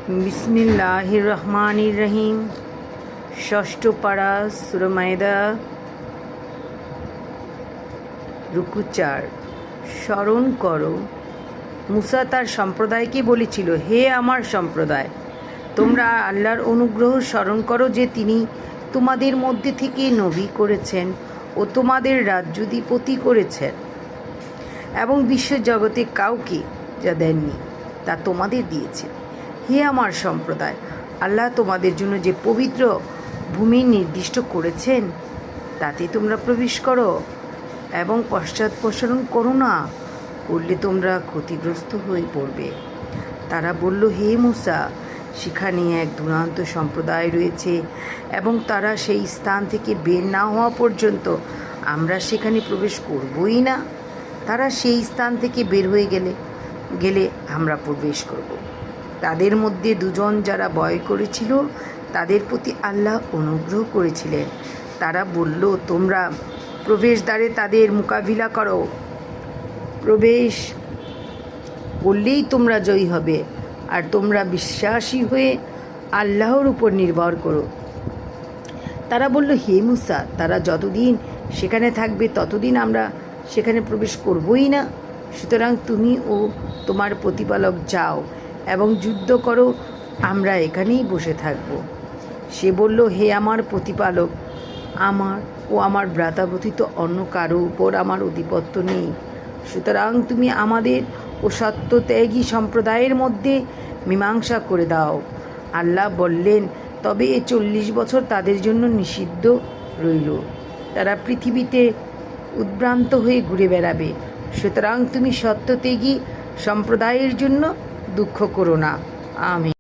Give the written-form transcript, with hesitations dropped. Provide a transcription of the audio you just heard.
বিসমিল্লাহির রহমানির রহিম। ষষ্ঠ পারা সূরা মায়েদা রুকু 4। স্মরণ করো, মুসা তার সম্প্রদায়কে বলেছিল, হে আমার সম্প্রদায়, তোমরা আল্লাহর অনুগ্রহ স্মরণ করো যে তিনি তোমাদের মধ্যে থেকে নবী করেছেন ও তোমাদের রাজ্যাধিপতি করেছেন এবং বিশ্বজগতে কাউকে যা দেননি তা তোমাদের দিয়েছেন। হে আমার সম্প্রদায়, আল্লাহ তোমাদের জন্য যে পবিত্র ভূমি নির্দিষ্ট করেছেন তাতে তোমরা প্রবেশ করো এবং পশ্চাৎপসরণ করো না, করলে তোমরা ক্ষতিগ্রস্ত হয়ে পড়বে। তারা বলল, হে মুসা, সেখানে এক দুরন্ত সম্প্রদায় রয়েছে এবং তারা সেই স্থান থেকে বের না হওয়া পর্যন্ত আমরা সেখানে প্রবেশ করবই না। তারা সেই স্থান থেকে বের হয়ে গেলে আমরা প্রবেশ করব। তাদের মধ্যে দুজন যারা ভয় করেছিল তাদের প্রতি আল্লাহ অনুগ্রহ করেছিলেন। তারা বলল, তোমরা প্রবেশদ্বারে তাদের মোকাবিলা করো, প্রবেশ করলেই তোমরা জয়ী হবে, আর তোমরা বিশ্বাসী হয়ে আল্লাহর উপর নির্ভর করো। তারা বলল, হে মুসা, তারা যতদিন সেখানে থাকবে ততদিন আমরা সেখানে প্রবেশ করবই না। সুতরাং তুমি ও তোমার প্রতিপালক যাও এবং যুদ্ধ করো, আমরা এখানেই বসে থাকব। সে বলল, হে আমার প্রতিপালক, আমার ও আমার ভ্রাতা ব্যতীত অন্য কারো উপর আমার আধিপত্য নেই। সুতরাং তুমি আমাদের ও সত্যত্যাগী সম্প্রদায়ের মধ্যে মীমাংসা করে দাও। আল্লাহ বললেন, তবে এ 40 বছর তাদের জন্য নিষিদ্ধ রইল। তারা পৃথিবীতে উদ্ভ্রান্ত হয়ে ঘুরে বেড়াবে। সুতরাং তুমি সত্যত্যাগী সম্প্রদায়ের জন্য দুঃখ করো না। আমিন।